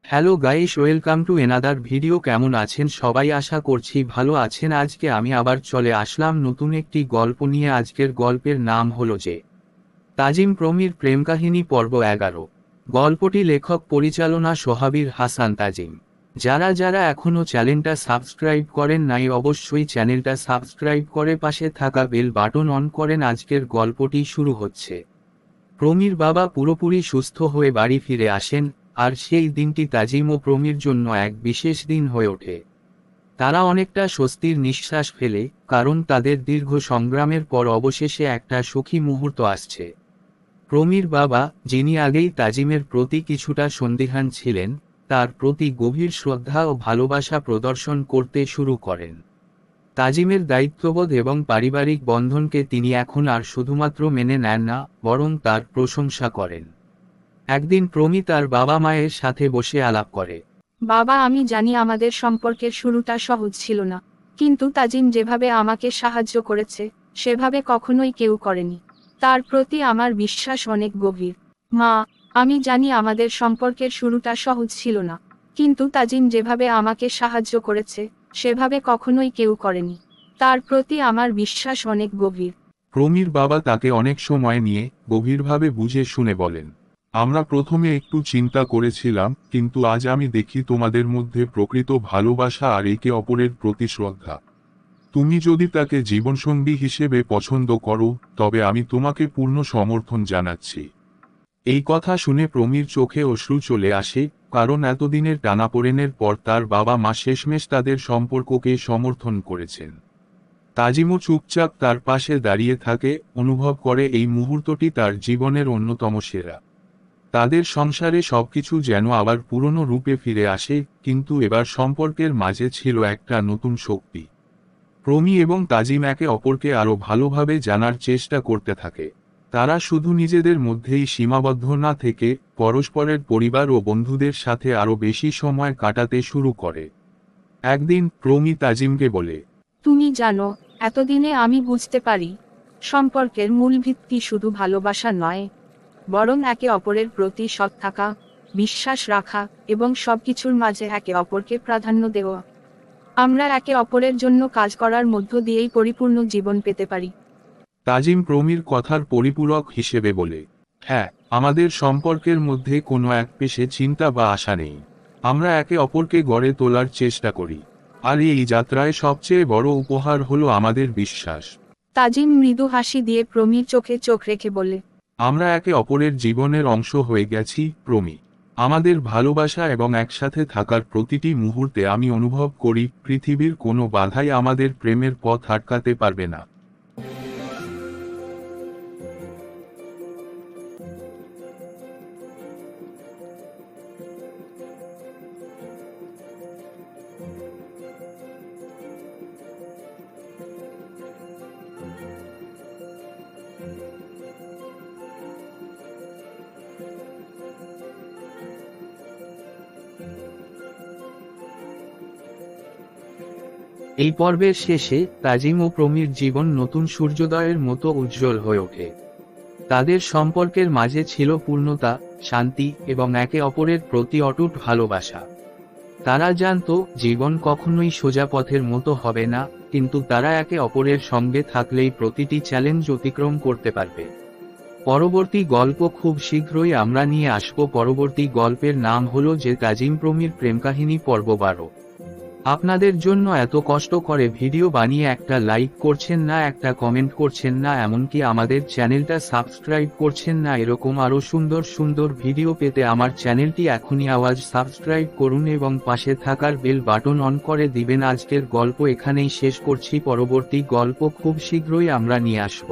Hello guys, welcome to another video. কেমন আছেন সবাই? আশা করছি ভালো আছেন। আজকে আমি আবার চলে আসলাম নতুন একটি গল্প নিয়ে। আজকের গল্পের নাম হলো যে তাজিম প্রমির প্রেম কাহিনী পর্ব 11। গল্পটি লেখক পরিচালনা সোহাবীর হাসান তাজিম। যারা যারা এখনও চ্যানেলটা সাবস্ক্রাইব করেন নাই অবশ্যই চ্যানেলটা সাবস্ক্রাইব করে পাশে থাকা বেল বাটন অন করেন। আজকের গল্পটি শুরু হচ্ছে। প্রমির বাবা পুরোপুরি সুস্থ হয়ে বাড়ি ফিরে আসেন, আর সেই দিনটি তাজিম ও প্রমির জন্য এক বিশেষ দিন হয়ে ওঠে। তারা অনেকটা স্বস্তির নিঃশ্বাস ফেলে, কারণ তাদের দীর্ঘ সংগ্রামের পর অবশেষে একটা সুখী মুহূর্ত আসছে। প্রমির বাবা, যিনি আগেই তাজিমের প্রতি কিছুটা সন্দিহান ছিলেন, তার প্রতি গভীর শ্রদ্ধা ও ভালোবাসা প্রদর্শন করতে শুরু করেন। তাজিমের দায়িত্ববোধ এবং পারিবারিক বন্ধনকে তিনি এখন আর শুধুমাত্র মেনে নেন না, বরং তার প্রশংসা করেন। একদিন প্রমি তার বাবা মায়ের সাথে বসে আলাপ করে। বাবা, আমি জানি আমাদের সম্পর্কের শুরুটা সহজ ছিল না, কিন্তু তাজিম যেভাবে আমাকে সাহায্য করেছে সেভাবে কখনোই কেউ করেনি। তার প্রতি আমার বিশ্বাস অনেক গভীর। মা, আমি জানি আমাদের সম্পর্কের শুরুটা সহজ ছিল না, কিন্তু তাজিম যেভাবে আমাকে সাহায্য করেছে সেভাবে কখনোই কেউ করেনি। তার প্রতি আমার বিশ্বাস অনেক গভীর। প্রমির বাবা তাকে অনেক সময় নিয়ে গভীরভাবে বুঝে শুনে বলেন, আমরা প্রথমে একটু চিন্তা করেছিলাম, কিন্তু আজ আমি দেখি তোমাদের মধ্যে প্রকৃত ভালোবাসা আর একে অপরের প্রতি শ্রদ্ধা। তুমি যদি তাকে জীবনসঙ্গী হিসেবে পছন্দ করো, তবে আমি তোমাকে পূর্ণ সমর্থন জানাচ্ছি। এই কথা শুনে প্রমির চোখে অশ্রু চলে আসে, কারণ এতদিনের টানাপোড়েনের পর তার বাবা মা শেষমেশ তাদের সম্পর্ককে সমর্থন করেছেন। তাজিমও চুপচাপ তার পাশে দাঁড়িয়ে থাকে, অনুভব করে এই মুহূর্তটি তার জীবনের অন্যতম সেরা। তাদের সংসারে সবকিছু যেন আবার পুরনো রূপে ফিরে আসে, কিন্তু এবার সম্পর্কের মাঝে ছিল একটা নতুন শক্তি। প্রমি এবং তাজিম একে অপরকে আরও ভালোভাবে জানার চেষ্টা করতে থাকে। তারা শুধু নিজেদের মধ্যেই সীমাবদ্ধ না থেকে পরস্পরের পরিবার ও বন্ধুদের সাথে আরও বেশি সময় কাটাতে শুরু করে। একদিন প্রমি তাজিমকে বলে, তুমি জানো, এতদিনে আমি বুঝতে পারি, সম্পর্কের মূল ভিত্তি শুধু ভালোবাসা নয়, বরং একে অপরের প্রতি সৎ থাকা, বিশ্বাস রাখা এবং সবকিছুর মাঝে একে অপরকে প্রাধান্য দেওয়া। আমরা একে অপরের জন্য কাজ করার মধ্য দিয়েই পরিপূর্ণ জীবন পেতে পারি। তাজিম প্রমির কথার পরিপূরক হিসেবে বলে, হ্যাঁ, আমাদের সম্পর্কের মধ্যে কোনো এক পেশে চিন্তা বা আশা নেই। আমরা একে অপরকে গড়ে তোলার চেষ্টা করি, আর এই যাত্রায় সবচেয়ে বড় উপহার হলো আমাদের বিশ্বাস। তাজিম মৃদু হাসি দিয়ে প্রমির চোখে চোখ রেখে বলে, আমরা একে অপরের জীবনের অংশ হয়ে গেছি প্রমি। আমাদের ভালোবাসা এবং একসাথে থাকার প্রতিটি মুহূর্তে আমি অনুভব করি পৃথিবীর কোনো বাধাই আমাদের প্রেমের পথ আটকাতে পারবে না। এই পর্বের শেষে তাজিম ও প্রমির জীবন নতুন সূর্যোদয়ের মতো উজ্জ্বল হয়ে ওঠে। তাদের সম্পর্কের মাঝে ছিল পূর্ণতা, শান্তি এবং একে অপরের প্রতি অটুট ভালোবাসা। তারা জানত জীবন কখনোই সোজা পথের মতো হবে না, কিন্তু তারা একে অপরের সঙ্গে থাকলেই প্রতিটি চ্যালেঞ্জ অতিক্রম করতে পারবে। পরবর্তী গল্প খুব শীঘ্রই আমরা নিয়ে আসব। পরবর্তী গল্পের নাম হলো যে তাজিম প্রমির প্রেমকাহিনী পর্ব 12। আপনাদের জন্য এত কষ্ট করে ভিডিও বানিয়ে একটা লাইক করছেন না, একটা কমেন্ট করছেন না, এমনকি আমাদের চ্যানেলটা সাবস্ক্রাইব করছেন না। এরকম আরও সুন্দর সুন্দর ভিডিও পেতে আমার চ্যানেলটি এখনই আওয়াজ সাবস্ক্রাইব করুন এবং পাশে থাকার বেল বাটন অন করে দিবেন। আজকের গল্প এখানেই শেষ করছি। পরবর্তী গল্প খুব শীঘ্রই আমরা নিয়ে আসব।